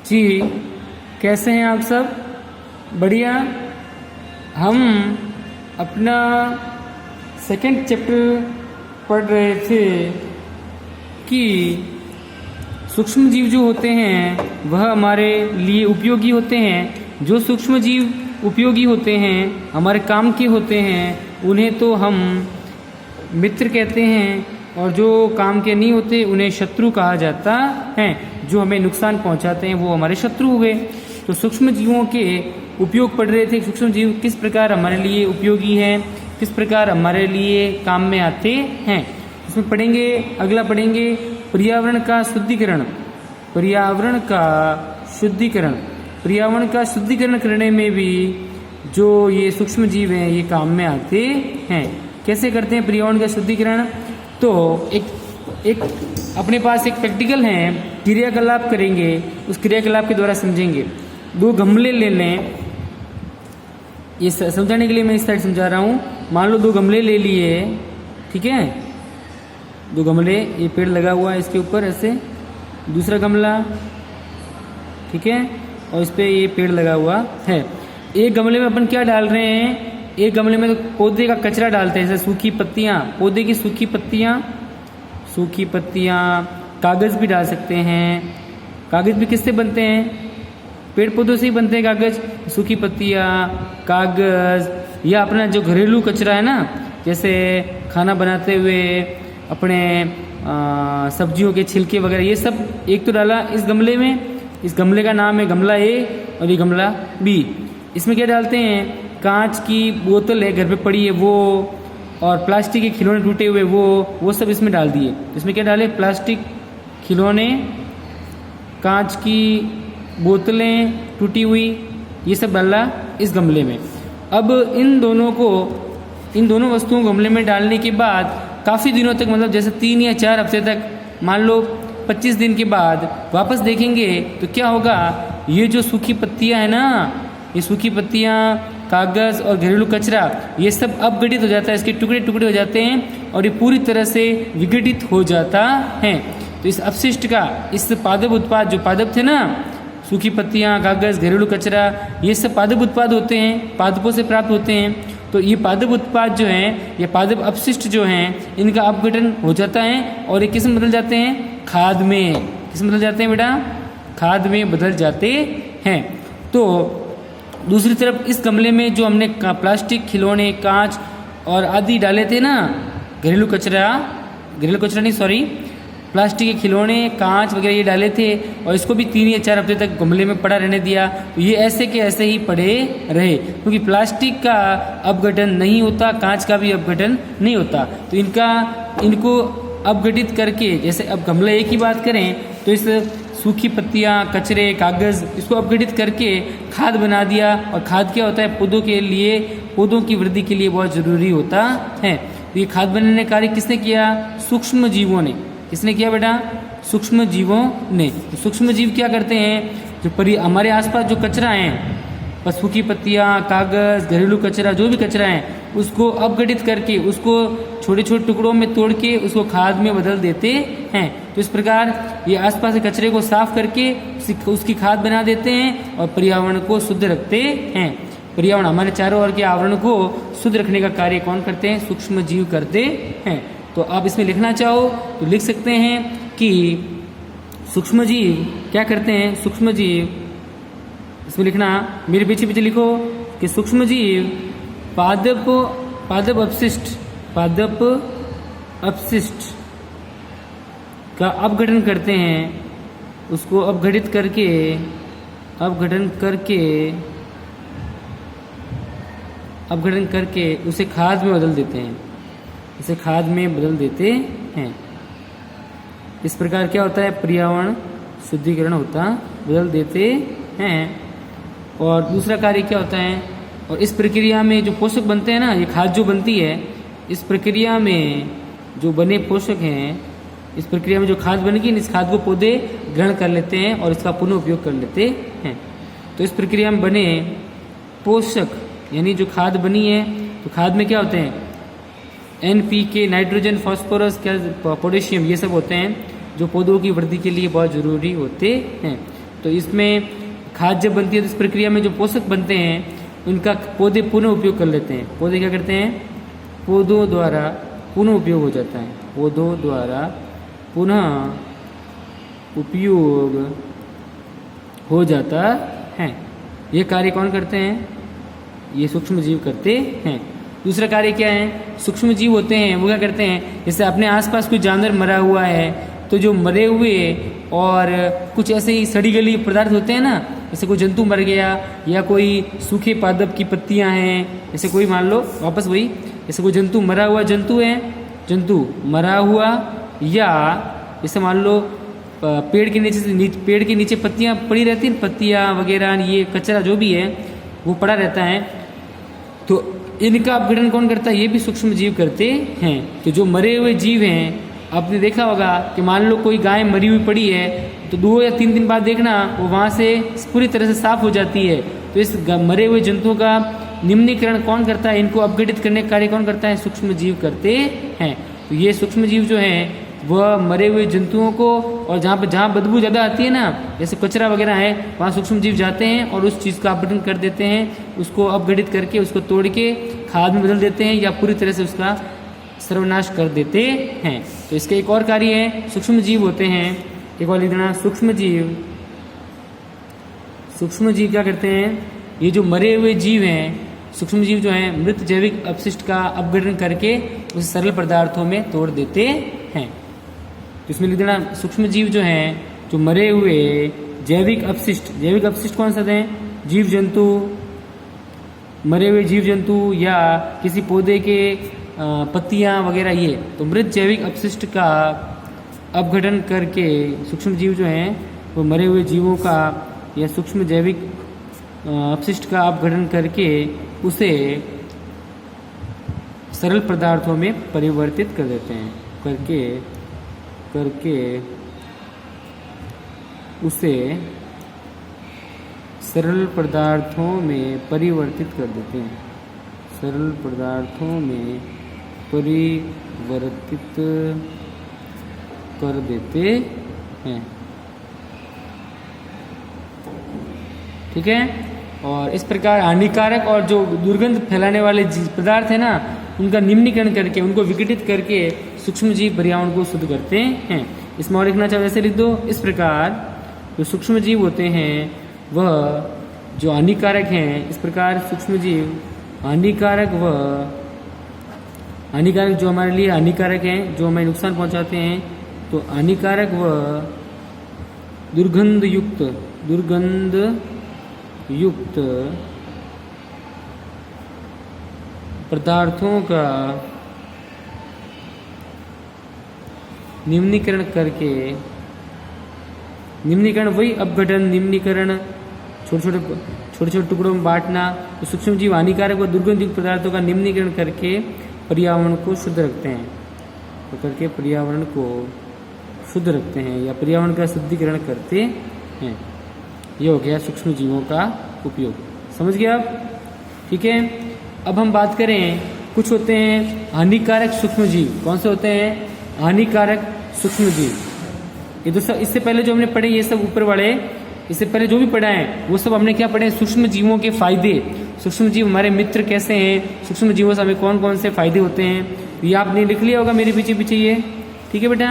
जी, कैसे हैं आप सब? बढ़िया। हम अपना सेकंड चैप्टर पढ़ रहे थे कि सूक्ष्म जीव जो होते हैं वह हमारे लिए उपयोगी होते हैं। जो सूक्ष्म जीव उपयोगी होते हैं, हमारे काम के होते हैं, उन्हें तो हम मित्र कहते हैं, और जो काम के नहीं होते उन्हें शत्रु कहा जाता है। जो हमें नुकसान पहुंचाते हैं वो हमारे शत्रु हुए। तो सूक्ष्म जीवों के उपयोग पढ़ रहे थे। सूक्ष्म जीव किस प्रकार हमारे लिए उपयोगी हैं, किस प्रकार हमारे लिए काम में आते हैं, इसमें पढ़ेंगे। अगला पढ़ेंगे पर्यावरण का शुद्धिकरण। पर्यावरण का शुद्धिकरण। पर्यावरण का शुद्धिकरण करने में भी जो ये सूक्ष्म जीव हैं ये काम में आते हैं। कैसे करते हैं पर्यावरण का शुद्धिकरण? तो एक अपने पास एक प्रैक्टिकल है, क्रियाकलाप करेंगे, उस क्रियाकलाप के द्वारा समझेंगे। 2 गमले ले लें। ये समझाने के लिए मैं इस साइड समझा रहा हूँ। मान लो 2 गमले ले लिए, ठीक है। 2 गमले, ये पेड़ लगा हुआ है इसके ऊपर ऐसे, दूसरा गमला, ठीक है, और इस पे ये पेड़ लगा हुआ है। एक गमले में अपन क्या डाल रहे हैं? एक गमले में तो पौधे का कचरा डालते हैं, जैसे सूखी पत्तियां, पौधे की सूखी पत्तियां, कागज भी डाल सकते हैं। कागज भी किससे बनते हैं? पेड़ पौधों से ही बनते हैं कागज। सूखी पत्तियां, कागज, या अपना जो घरेलू कचरा है ना, जैसे खाना बनाते हुए अपने सब्जियों के छिलके वगैरह, ये सब एक तो डाला इस गमले में। इस गमले का नाम है गमला ए और ये गमला बी। इसमें क्या डालते हैं? कांच की बोतल है घर पे पड़ी है वो, और प्लास्टिक के खिलौने टूटे हुए वो सब इसमें डाल दिए। इसमें क्या डाले? प्लास्टिक, खिलौने, कांच की बोतलें टूटी हुई, ये सब डाला इस गमले में। अब इन दोनों वस्तुओं को गमले में डालने के बाद काफ़ी दिनों तक, मतलब जैसे 3 या 4 हफ्ते तक, मान लो 25 दिन के बाद वापस देखेंगे तो क्या होगा? ये जो सूखी पत्तियां है ना, ये सूखी पत्तियां, कागज और घरेलू कचरा, ये सब अपघटित हो जाता है, इसके टुकड़े टुकड़े हो जाते हैं और ये पूरी तरह से विघटित हो जाता है। तो इस अपशिष्ट का, इस पादप उत्पाद, जो पादप थे ना, सूखी पत्तियां, कागज, घरेलू कचरा, ये सब पादप उत्पाद होते हैं, पादपों से प्राप्त होते हैं। तो ये पादप उत्पाद जो हैं, ये पादप अपशिष्ट जो हैं, इनका अपघटन हो जाता है और ये किस में बदल जाते हैं? खाद में। किस में बदल जाते हैं बेटा? खाद में बदल जाते हैं। तो दूसरी तरफ इस गमले में जो हमने प्लास्टिक, खिलौने, कांच और आदि डाले थे ना, घरेलू कचरा नहीं, सॉरी, प्लास्टिक के खिलौने, कांच वगैरह ये डाले थे, और इसको भी 3 या 4 हफ्ते तक गमले में पड़ा रहने दिया। तो ये ऐसे के ऐसे ही पड़े रहे, क्योंकि प्लास्टिक का अपघटन नहीं होता, कांच का भी अपघटन नहीं होता। तो इनको अपघटित करके, जैसे अब गमला एक की बात करें तो इस सूखी पत्तियां, कचरे, कागज, इसको अपघटित करके खाद बना दिया। और खाद क्या होता है? पौधों की वृद्धि के लिए बहुत जरूरी होता है। तो ये खाद बनाने का कार्य किसने किया? सूक्ष्म जीवों ने। किसने किया बेटा? सूक्ष्म जीवों ने। तो सूक्ष्म जीव क्या करते हैं? जो हमारे आसपास जो कचरा है, सूखी पत्तियां, कागज, घरेलू कचरा, जो भी कचरा है, उसको अपघटित करके, उसको छोटे छोटे टुकड़ों में तोड़ के उसको खाद में बदल देते हैं। तो इस प्रकार ये आसपास के कचरे को साफ करके उसकी खाद बना देते हैं और पर्यावरण को शुद्ध रखते हैं। पर्यावरण, हमारे चारों ओर के आवरण को शुद्ध रखने का कार्य कौन करते हैं? सूक्ष्म जीव करते हैं। तो आप इसमें लिखना चाहो तो लिख सकते हैं कि सूक्ष्म जीव क्या करते हैं? सूक्ष्म जीव, इसमें लिखना, मेरे पीछे लिखो कि सूक्ष्म जीव पादप अपशिष्ट का अपघटन करते हैं। उसको अपघटन करके उसे खाद में बदल देते हैं। इसे खाद में बदल देते हैं। इस प्रकार क्या होता है? पर्यावरण शुद्धिकरण होता, बदल देते हैं। और दूसरा कार्य क्या होता है? और इस प्रक्रिया में जो पोषक बनते हैं ना, ये खाद जो बनती है, इस प्रक्रिया में जो बने पोषक हैं, इस प्रक्रिया में जो खाद बनेगी, इस खाद को पौधे ग्रहण कर लेते हैं और इसका पुनः उपयोग कर लेते हैं। तो इस प्रक्रिया में बने पोषक, यानी जो खाद बनी है, तो खाद में क्या होते हैं? NPK, नाइट्रोजन, फास्फोरस, पोटेशियम, ये सब होते हैं जो पौधों की वृद्धि के लिए बहुत ज़रूरी होते हैं। तो इसमें खाद जब बनती है तो इस प्रक्रिया में जो पोषक बनते हैं उनका पौधे पुनः उपयोग कर लेते हैं। पौधे क्या करते हैं, पौधों द्वारा पुनः उपयोग हो जाता है, पौधों द्वारा पुनः उपयोग हो जाता है। ये कार्य कौन करते हैं, ये सूक्ष्म जीव करते हैं। दूसरा कार्य क्या है, सूक्ष्म जीव होते हैं वो क्या करते हैं, जैसे अपने आसपास कोई जानवर मरा हुआ है तो जो मरे हुए और कुछ ऐसे ही सड़ी गली पदार्थ होते हैं ना, जैसे कोई जंतु मर गया या कोई सूखे पादप की पत्तियां हैं, जैसे कोई मान लो वापस वही, जैसे कोई जंतु मरा हुआ जंतु है, जंतु मरा हुआ, या जैसे मान लो पेड़ के नीचे पत्तियां पड़ी रहती हैं, पत्तियां वगैरह ये कचरा जो भी है वो पड़ा रहता है, तो इनका अपघटन कौन करता है, ये भी सूक्ष्म जीव करते हैं। तो जो मरे हुए जीव हैं, आपने देखा होगा कि मान लो कोई गाय मरी हुई पड़ी है तो 2 या 3 दिन बाद देखना वो वहाँ से पूरी तरह से साफ हो जाती है। तो इस मरे हुए जंतुओं का निम्नीकरण कौन करता है, इनको अपघटित करने का कार्य कौन करता है, सूक्ष्म जीव करते हैं। तो ये सूक्ष्म जीव जो हैं वह मरे हुए जंतुओं को, और जहाँ बदबू ज़्यादा आती है ना, जैसे कचरा वगैरह है, वहाँ सूक्ष्म जीव जाते हैं और उस चीज़ का अपघटन कर देते हैं, उसको अपघटित करके उसको तोड़ के खाद में बदल देते हैं या पूरी तरह से उसका सर्वनाश कर देते हैं। तो इसके एक और कार्य है, सूक्ष्म जीव होते हैं, एक और लिख देना, सूक्ष्म जीव क्या करते हैं, ये जो मरे हुए जीव हैं, सूक्ष्म जीव जो हैं मृत जैविक अपशिष्ट का अपघटन करके उसे सरल पदार्थों में तोड़ देते हैं। तो इसमें लिख देना, सूक्ष्म जीव जो हैं, जो मरे हुए जैविक अपशिष्ट कौन सा हैं, जीव जंतु, मरे हुए जीव जंतु या किसी पौधे के पत्तियां वगैरह, ये तो मृत जैविक अपशिष्ट का अपघटन करके सूक्ष्म जीव जो हैं वो मरे हुए जीवों का या सूक्ष्म जैविक अपशिष्ट का अपघटन करके उसे सरल पदार्थों में परिवर्तित कर देते हैं, करके उसे सरल पदार्थों में परिवर्तित कर देते हैं, सरल पदार्थों में परिवर्तित कर देते हैं। ठीक है, और इस प्रकार हानिकारक और जो दुर्गंध फैलाने वाले पदार्थ है ना, उनका निम्नीकरण करके, उनको विघटित करके सूक्ष्म जीव पर्यावरण को शुद्ध करते हैं। इसमें और लिखना चाहो ऐसे लिख दो, इस प्रकार जो सूक्ष्म जीव होते हैं वह जो हानिकारक हैं, इस प्रकार सूक्ष्म जीव हानिकारक जो हमारे लिए हानिकारक हैं, जो हमें नुकसान पहुंचाते हैं, तो हानिकारक व दुर्गंध युक्त पदार्थों का निम्नीकरण करके, निम्नीकरण वही अपघटन, निम्नीकरण छोटे छोटे टुकड़ों में बांटना, तो सूक्ष्म जीव हानिकारक व दुर्गंध युक्त पदार्थों का निम्नीकरण करके पर्यावरण को शुद्ध रखते हैं, तो करके पर्यावरण को शुद्ध रखते हैं या पर्यावरण का शुद्धिकरण करते हैं। ये हो गया सूक्ष्म जीवों का उपयोग, समझ गए आप? ठीक है, अब हम बात करें, कुछ होते हैं हानिकारक सूक्ष्म जीव। कौन से होते हैं हानिकारक सूक्ष्म जीव? ये तो सब इससे पहले जो हमने पढ़े, ये सब ऊपर वाले, इससे पहले जो भी पढ़ा है वो सब हमने क्या पढ़े, सूक्ष्म जीवों के फायदे, सूक्ष्म जीव हमारे मित्र कैसे हैं, सूक्ष्म जीवों से हमें कौन कौन से फायदे होते हैं, ये आपने लिख लिया होगा मेरे पीछे पीछे ये। ठीक है बेटा,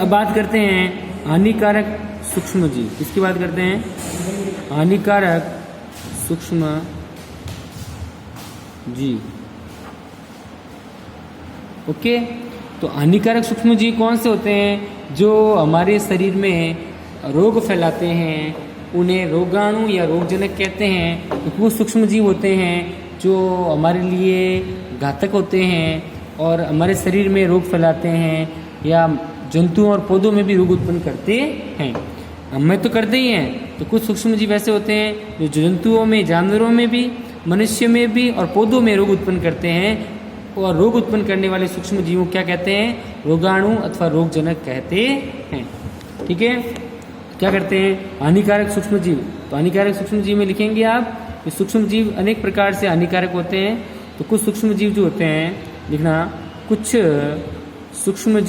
अब बात करते हैं हानिकारक सूक्ष्म जीव। इसकी बात करते हैं, हानिकारक सूक्ष्म जीव। ओके, तो हानिकारक सूक्ष्म जीव कौन से होते हैं? जो हमारे शरीर में रोग फैलाते हैं, उन्हें रोगाणु या रोगजनक कहते हैं। तो वो सूक्ष्म जीव होते हैं जो हमारे लिए घातक होते हैं और हमारे शरीर में रोग फैलाते हैं, या जंतुओं और पौधों में भी रोग उत्पन्न करते हैं। हमें तो करते ही हैं। तो कुछ सूक्ष्म जीव ऐसे होते हैं जो जंतुओं में, जानवरों में भी, मनुष्य में भी और पौधों में रोग उत्पन्न करते हैं। और रोग उत्पन्न करने वाले सूक्ष्म जीवों क्या कहते हैं? रोगाणु अथवा रोगजनक कहते हैं। ठीक है, क्या करते हैं? हानिकारक सूक्ष्म जीव। तो हानिकारक सूक्ष्म जीव में लिखेंगे आप कि सूक्ष्म जीव अनेक प्रकार से हानिकारक होते हैं। तो कुछ सूक्ष्म जीव जो होते हैं, लिखना, कुछ सूक्ष्म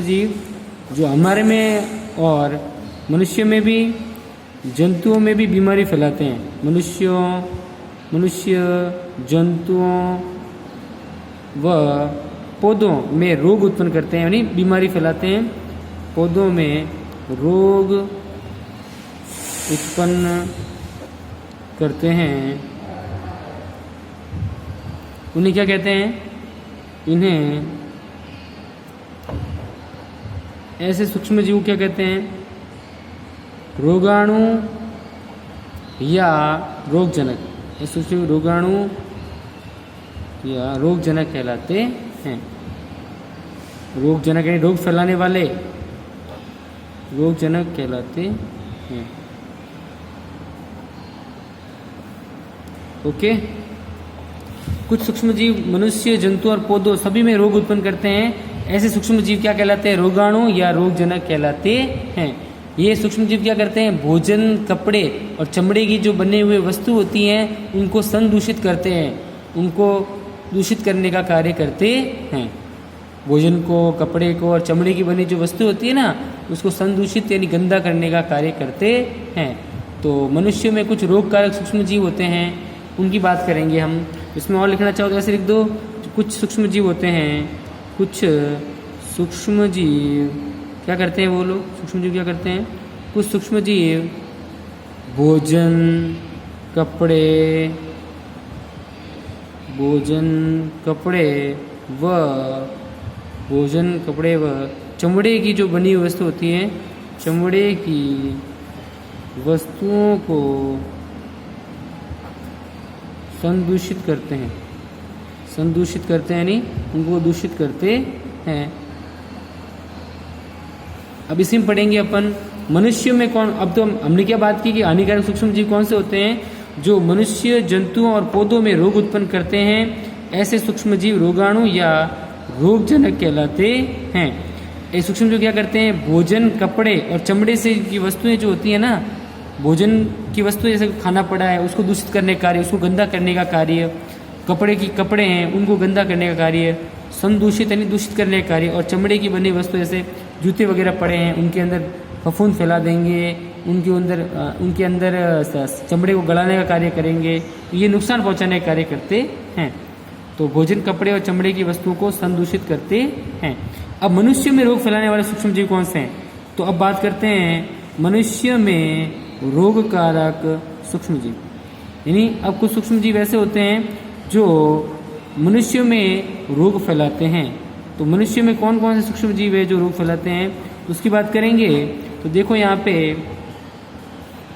जीव जो हमारे में और मनुष्य में भी, जंतुओं में भी बीमारी फैलाते हैं। मनुष्य, जंतुओं व पौधों में रोग उत्पन्न करते हैं, यानी बीमारी फैलाते हैं। पौधों में रोग उत्पन्न करते हैं, उन्हें क्या कहते हैं? इन्हें ऐसे सूक्ष्म जीव क्या कहते हैं? रोगाणु या रोगजनक। ऐसे सूक्ष्म रोगाणु या रोगजनक कहलाते हैं। रोगजनक यानी रोग फैलाने वाले, रोगजनक कहलाते हैं। ओके। कुछ सूक्ष्म जीव मनुष्य, जंतु और पौधों सभी में रोग उत्पन्न करते हैं। ऐसे सूक्ष्म जीव क्या कहलाते हैं? रोगाणु या रोगजनक कहलाते हैं। ये सूक्ष्म जीव क्या करते हैं? भोजन, कपड़े और चमड़े की जो बने हुए वस्तु होती हैं उनको संदूषित करते हैं, उनको दूषित करने का कार्य करते हैं। भोजन को, कपड़े को और चमड़े की बनी जो वस्तु होती है ना, उसको संदूषित यानी गंदा करने का कार्य करते हैं। तो मनुष्य में कुछ रोगकारक सूक्ष्म जीव होते हैं, उनकी बात करेंगे हम। इसमें और लिखना चाहो तो ऐसे लिख दो, कुछ सूक्ष्म जीव होते हैं, कुछ सूक्ष्म जीव क्या करते हैं? वो लोग सूक्ष्म जीव क्या करते हैं? कुछ सूक्ष्म जीव भोजन, कपड़े व चमड़े की जो बनी हुई वस्तु होती है, चमड़े की वस्तुओं को संदूषित करते हैं। संदूषित करते हैं यानी उनको दूषित करते हैं। अब इसी में पढ़ेंगे अपन मनुष्य में कौन। अब तो हमने क्या बात की कि हानिकारक सूक्ष्म जीव कौन से होते हैं? जो मनुष्य, जंतुओं और पौधों में रोग उत्पन्न करते हैं। ऐसे सूक्ष्म जीव रोगाणु या रोगजनक कहलाते हैं। ये सूक्ष्म जीव क्या करते हैं? भोजन, कपड़े और चमड़े से की वस्तुएं जो होती है ना, भोजन की वस्तु जैसे खाना पड़ा है उसको दूषित करने का कार्य, उसको गंदा करने का कार्य, कपड़े हैं उनको गंदा करने का कार्य, संदूषित यानी दूषित करने का कार्य, और चमड़े की बनी वस्तु जैसे जूते वगैरह पड़े हैं उनके अंदर फफूंद फैला देंगे, उनके अंदर चमड़े को गलाने का कार्य करेंगे, ये नुकसान पहुंचाने का कार्य करते हैं। तो भोजन, कपड़े और चमड़े की वस्तुओं को संदूषित करते हैं। अब मनुष्य में रोग फैलाने वाले सूक्ष्म जीव कौन से हैं? तो अब बात करते हैं मनुष्य में रोगकारक सूक्ष्म जीव। यानी अब कुछ सूक्ष्म जीव ऐसे होते हैं जो मनुष्य में रोग फैलाते हैं। तो मनुष्य में कौन कौन से सूक्ष्म जीव है जो रोग फैलाते हैं, उसकी बात करेंगे। तो देखो यहाँ पे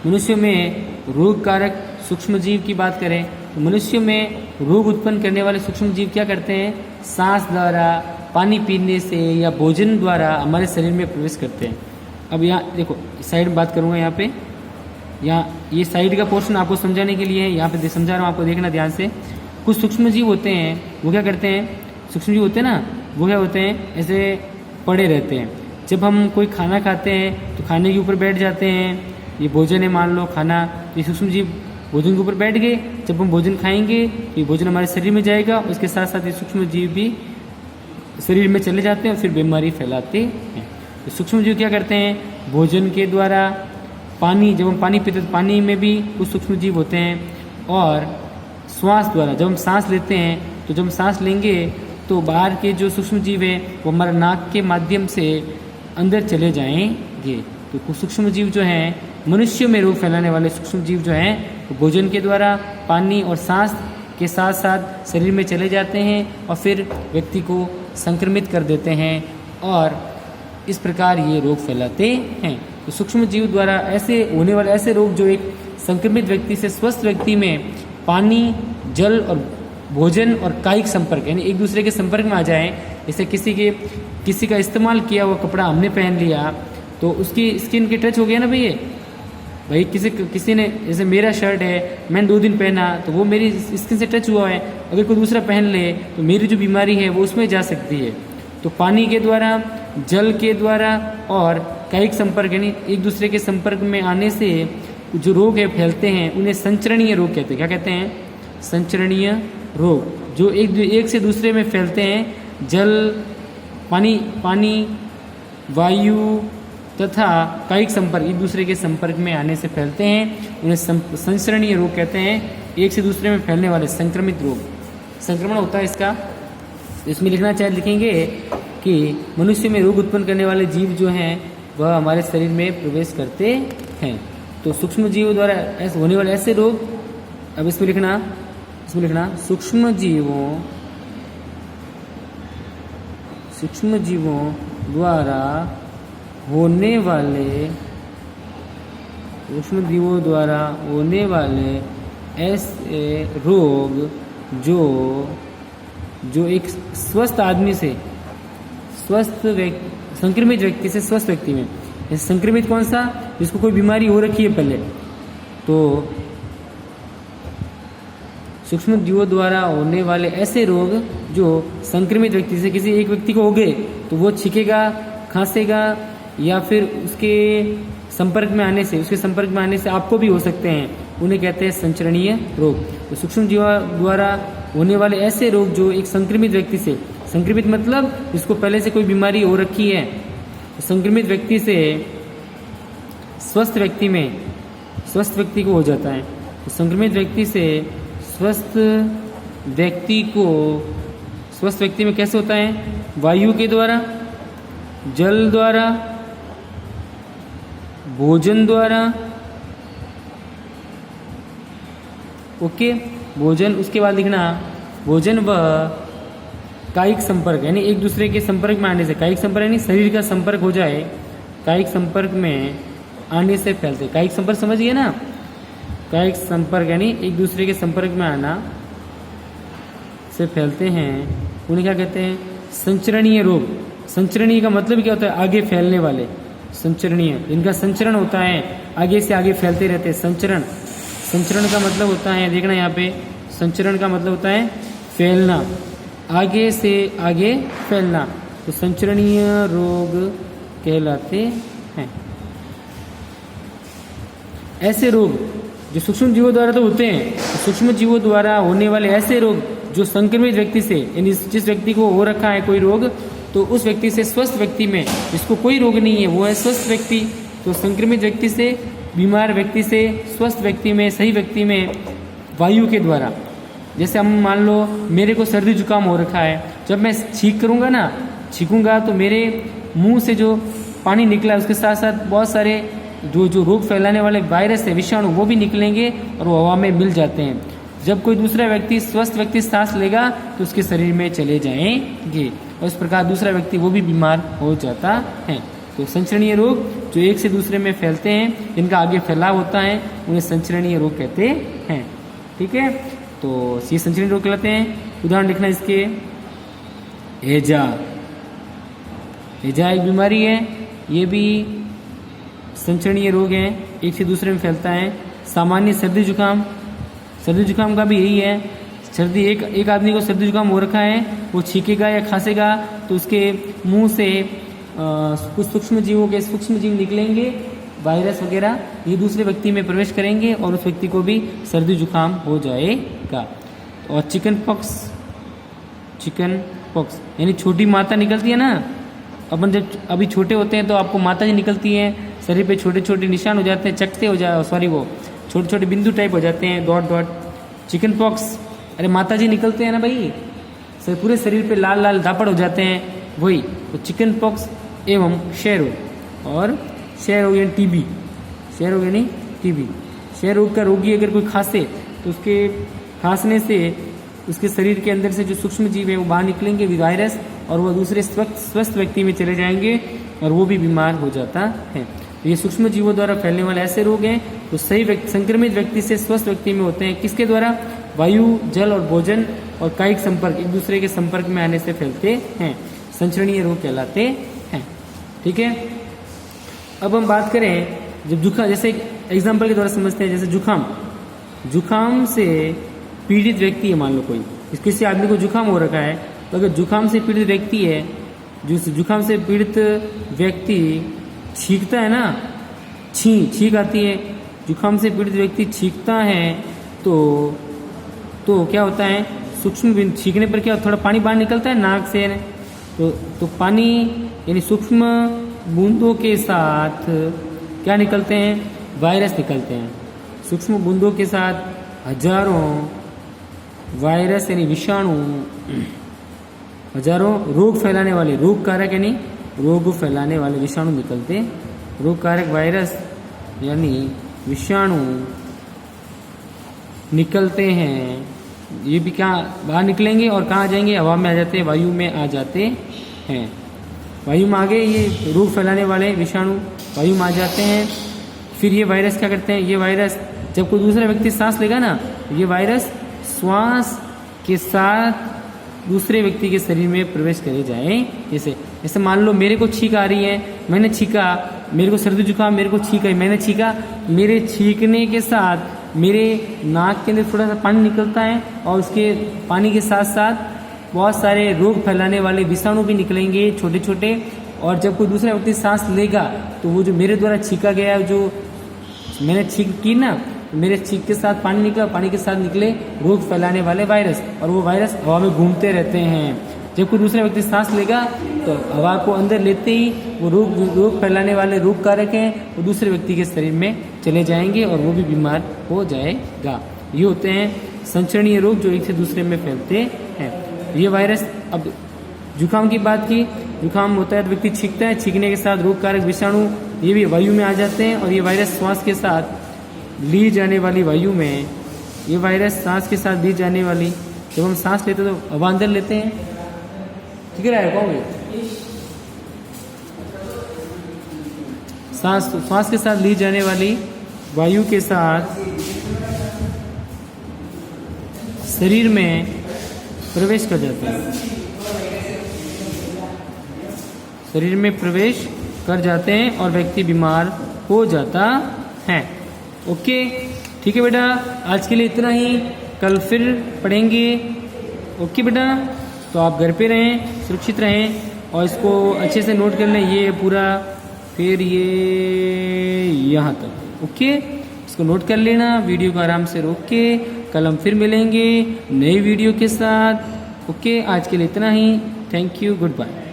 मनुष्य में रोगकारक सूक्ष्म जीव की बात करें तो मनुष्य में रोग उत्पन्न करने वाले सूक्ष्म जीव क्या करते हैं? सांस द्वारा, पानी पीने से या भोजन द्वारा हमारे शरीर में प्रवेश करते हैं। अब यहाँ देखो साइड में बात करूँगा, यहाँ पे यहाँ ये साइड का पोर्शन आपको समझाने के लिए है, यहाँ पे समझा रहा हूँ, आपको देखना ध्यान से। कुछ सूक्ष्म जीव होते हैं वो क्या करते हैं? सूक्ष्म जीव होते हैं ना, वो क्या होते हैं? ऐसे पड़े रहते हैं। जब हम कोई खाना खाते हैं तो खाने के ऊपर बैठ जाते हैं। ये भोजन है, मान लो खाना, ये सूक्ष्म जीव भोजन के ऊपर बैठ गए। जब हम भोजन खाएंगे तो ये भोजन हमारे शरीर में जाएगा, उसके साथ साथ ये सूक्ष्म जीव भी शरीर में चले जाते हैं और फिर बीमारी फैलाते हैं। तो सूक्ष्म जीव क्या करते हैं? भोजन के द्वारा, पानी, जब हम पानी पीते तो पानी में भी कुछ सूक्ष्म जीव होते हैं, और श्वास द्वारा, जब हम सांस लेते हैं तो जब हम सांस लेंगे तो बाहर के जो सूक्ष्म जीव है वो हमारे नाक के माध्यम से अंदर चले जाएंगे। तो कुछ सूक्ष्म जीव जो हैं, मनुष्य में रोग फैलाने वाले सूक्ष्म जीव जो हैं, तो भोजन के द्वारा, पानी और सांस के साथ साथ शरीर में चले जाते हैं और फिर व्यक्ति को संक्रमित कर देते हैं, और इस प्रकार ये रोग फैलाते हैं। तो सूक्ष्म जीव द्वारा ऐसे होने वाले ऐसे रोग जो एक संक्रमित व्यक्ति से स्वस्थ व्यक्ति में पानी, जल और भोजन और कायिक संपर्क यानी एक दूसरे के संपर्क में आ जाए। जैसे किसी का इस्तेमाल किया हुआ कपड़ा हमने पहन लिया तो उसकी स्किन के टच हो गया ना भाई किसी ने, जैसे मेरा शर्ट है, मैंने 2 दिन पहना तो वो मेरी स्किन से टच हुआ है, अगर कोई दूसरा पहन ले तो मेरी जो बीमारी है वो उसमें जा सकती है। तो पानी के द्वारा, जल के द्वारा और कायिक संपर्क यानी एक दूसरे के संपर्क में आने से जो रोग है फैलते हैं उन्हें संचरणीय रोग कहते हैं। क्या कहते हैं? संचरणीय रोग, जो एक से दूसरे में फैलते हैं। जल, पानी वायु तथा कायिक संपर्क एक दूसरे के संपर्क में आने से फैलते हैं। उन्हें संचरणीय रोग कहते हैं। एक से दूसरे में फैलने वाले संक्रमित रोग, संक्रमण होता है इसका। इसमें लिखना चाहे लिखेंगे कि मनुष्य में रोग उत्पन्न करने वाले जीव जो हैं वह हमारे शरीर में प्रवेश करते हैं। तो सूक्ष्म जीवों द्वारा ऐसे होने वाले ऐसे रोग, अब इसमें लिखना सूक्ष्म जीवों द्वारा होने वाले ऐसे रोग जो एक स्वस्थ आदमी से संक्रमित व्यक्ति से स्वस्थ व्यक्ति में, संक्रमित कौन सा, जिसको कोई बीमारी हो रखी है पहले, तो सूक्ष्म जीवों द्वारा होने वाले ऐसे रोग जो संक्रमित व्यक्ति से किसी एक व्यक्ति को हो गए तो वो छींकेगा, खांसेगा या फिर उसके संपर्क में आने से आपको भी हो सकते हैं, उन्हें कहते हैं संचरणीय रोग। तो सूक्ष्म जीवों द्वारा होने वाले ऐसे रोग जो एक संक्रमित व्यक्ति से, संक्रमित मतलब जिसको पहले से कोई बीमारी हो रखी है, तो संक्रमित व्यक्ति से स्वस्थ व्यक्ति को हो जाता है। तो संक्रमित व्यक्ति से स्वस्थ व्यक्ति में कैसे होता है, वायु के द्वारा, जल द्वारा, भोजन द्वारा, ओके, भोजन, उसके बाद लिखना भोजन व कायिक संपर्क, यानी एक दूसरे के संपर्क में आने से, कायिक संपर्क यानी शरीर का संपर्क हो जाए, कायिक संपर्क में आने से फैलते। कायिक संपर्क समझिए ना, कायिक संपर्क यानी एक दूसरे के संपर्क में आना से फैलते हैं, उन्हें क्या कहते हैं, संचरणीय रोग। संचरणीय का मतलब क्या होता है, आगे फैलने वाले, संचरणीय, इनका संचरण होता है, आगे से आगे फैलते रहते हैं। संचरण का मतलब होता है, देखना यहाँ पे, संचरण का मतलब होता है फैलना, आगे से आगे फैलना, तो संचरणीय रोग कहलाते हैं। ऐसे रोग जो सूक्ष्म जीवों द्वारा तो होते हैं, तो सूक्ष्म जीवों द्वारा होने वाले ऐसे रोग जो संक्रमित व्यक्ति से, यानी जिस व्यक्ति को हो रखा है कोई रोग, तो उस व्यक्ति से स्वस्थ व्यक्ति में, जिसको कोई रोग नहीं है वो है स्वस्थ व्यक्ति, तो संक्रमित व्यक्ति से बीमार व्यक्ति से स्वस्थ व्यक्ति में, सही व्यक्ति में वायु के द्वारा, जैसे हम मान लो मेरे को सर्दी जुकाम हो रखा है, जब मैं छींकूंगा तो मेरे मुंह से जो पानी निकला उसके साथ साथ बहुत सारे जो रोग फैलाने वाले वायरस है, विषाणु, वो भी निकलेंगे और वो हवा में मिल जाते हैं। जब कोई दूसरा व्यक्ति, स्वस्थ व्यक्ति सांस लेगा तो उसके शरीर में चले जाएंगे और इस प्रकार दूसरा व्यक्ति वो भी बीमार हो जाता है। तो संचरणीय रोग जो एक से दूसरे में फैलते हैं, जिनका आगे फैलाव होता है, उन्हें संचरणीय रोग कहते हैं। ठीक है, तो ये संचरणीय रोग कहलाते हैं। उदाहरण लिखना इसके, हैजा एक बीमारी है, ये भी संचरणीय रोग है, एक से दूसरे में फैलता है। सामान्य सर्दी जुकाम का भी यही है। एक आदमी को सर्दी जुकाम हो रखा है, वो छींकेगा या खांसेगा तो उसके मुंह से कुछ सूक्ष्म जीव निकलेंगे, वायरस वगैरह, ये दूसरे व्यक्ति में प्रवेश करेंगे और उस व्यक्ति को भी सर्दी जुकाम हो जाएगा। और चिकन पॉक्स यानी छोटी माता निकलती है ना, अपन जब अभी छोटे होते हैं तो आपको माता जी निकलती हैं, शरीर पे छोटे छोटे निशान हो जाते हैं, चकते हो जाए, सॉरी वो छोटे छोटे बिंदु टाइप हो जाते हैं, डॉट डॉट, चिकन पॉक्स, अरे माता जी निकलते हैं ना भाई, पूरे शरीर पे लाल लाल दापड़ हो जाते हैं, वही तो चिकन पॉक्स एवं क्षय रोग। और क्षय रोग यानी टीबी, क्षय रोग यानी टीबी, क्षय रोग का रोगी अगर कोई खांसे तो उसके खांसने से उसके शरीर के अंदर से जो सूक्ष्म जीव है वो बाहर निकलेंगे, वायरस, और वह दूसरे स्वस्थ व्यक्ति में चले जाएंगे और वो भी बीमार हो जाता है। ये सूक्ष्म जीवों द्वारा फैलने वाले ऐसे रोग हैं तो सही संक्रमित व्यक्ति से स्वस्थ व्यक्ति में होते हैं। किसके द्वारा, वायु, जल और भोजन और कायिक संपर्क, एक दूसरे के संपर्क में आने से फैलते हैं, संचरणीय रोग कहलाते हैं। ठीक है, अब हम बात करें जब जुकाम, जैसे एग्जाम्पल के द्वारा समझते हैं, जैसे जुकाम से पीड़ित व्यक्ति है, मान लो कोई किसी आदमी को जुकाम हो रखा है, तो अगर जुकाम से पीड़ित व्यक्ति है, जो जुकाम से पीड़ित व्यक्ति छींकता है ना, छींक आती है, जुकाम से पीड़ित व्यक्ति छींकता है तो क्या होता है, सूक्ष्म छींकने पर क्या थोड़ा पानी बाहर निकलता है नाक से, तो पानी यानी सूक्ष्म बूंदों के साथ क्या निकलते हैं? वायरस निकलते हैं। सूक्ष्म बूंदों के साथ हजारों वायरस यानी विषाणु, हजारों रोग फैलाने वाले, रोग कारक यानी रोग फैलाने वाले विषाणु निकलते हैं। रोग कारक वायरस यानी विषाणु निकलते हैं। ये भी क्या बाहर निकलेंगे और कहाँ आ जाएंगे? हवा में आ जाते हैं, वायु में आ जाते हैं। वायु में आ गए ये रोग फैलाने वाले विषाणु, वायु में आ जाते हैं। फिर ये वायरस क्या करते हैं? ये वायरस जब कोई दूसरा व्यक्ति सांस लेगा ना, ये वायरस श्वास के साथ दूसरे व्यक्ति के शरीर में प्रवेश करे जाए। जैसे मान लो मेरे को छींक आ रही है, मैंने छींका, मेरे को सर्दी जुकाम, मेरे को छींक आई, मैंने छींका, मेरे छींकने के साथ मेरे नाक के अंदर थोड़ा सा पानी निकलता है और उसके पानी के साथ साथ बहुत सारे रोग फैलाने वाले विषाणु भी निकलेंगे छोटे छोटे। और जब कोई दूसरा व्यक्ति सांस लेगा तो वो जो मेरे द्वारा छींका गया, जो मैंने छींक की ना, मेरे छींक के साथ पानी निकला, पानी के साथ निकले रोग फैलाने वाले वायरस, और वो वायरस हवा में घूमते रहते हैं। जब कोई दूसरा व्यक्ति सांस लेगा तो हवा को अंदर लेते ही वो रोग फैलाने वाले रोग कारक हैं, वो दूसरे व्यक्ति के शरीर में चले जाएंगे और वो भी बीमार हो जाएगा। ये होते हैं संचरणीय रोग जो एक से दूसरे में फैलते हैं। ये वायरस, अब जुकाम की बात की, जुकाम होता है तो व्यक्ति छींकता है, छींकने के साथ रोग कारक विषाणु ये भी वायु में आ जाते हैं। और ये वायरस श्वास के साथ ली जाने वाली वायु में, ये वायरस सांस के साथ ली जाने वाली, जब हम सांस लेते हैं तो हवा अंदर लेते हैं, ठीक है कहोगे? श्वास के साथ ली जाने वाली वायु के साथ शरीर में प्रवेश कर जाता है, शरीर में प्रवेश कर जाते हैं और व्यक्ति बीमार हो जाता है। ओके, ठीक है बेटा, आज के लिए इतना ही, कल फिर पढ़ेंगे। ओके बेटा, तो आप घर पे रहें, सुरक्षित रहें और इसको अच्छे से नोट कर लें, ये पूरा, फिर ये यहाँ तक। ओके, इसको नोट कर लेना, वीडियो को आराम से रोक के। कल हम फिर मिलेंगे नई वीडियो के साथ। ओके, आज के लिए इतना ही। Thank you, good bye.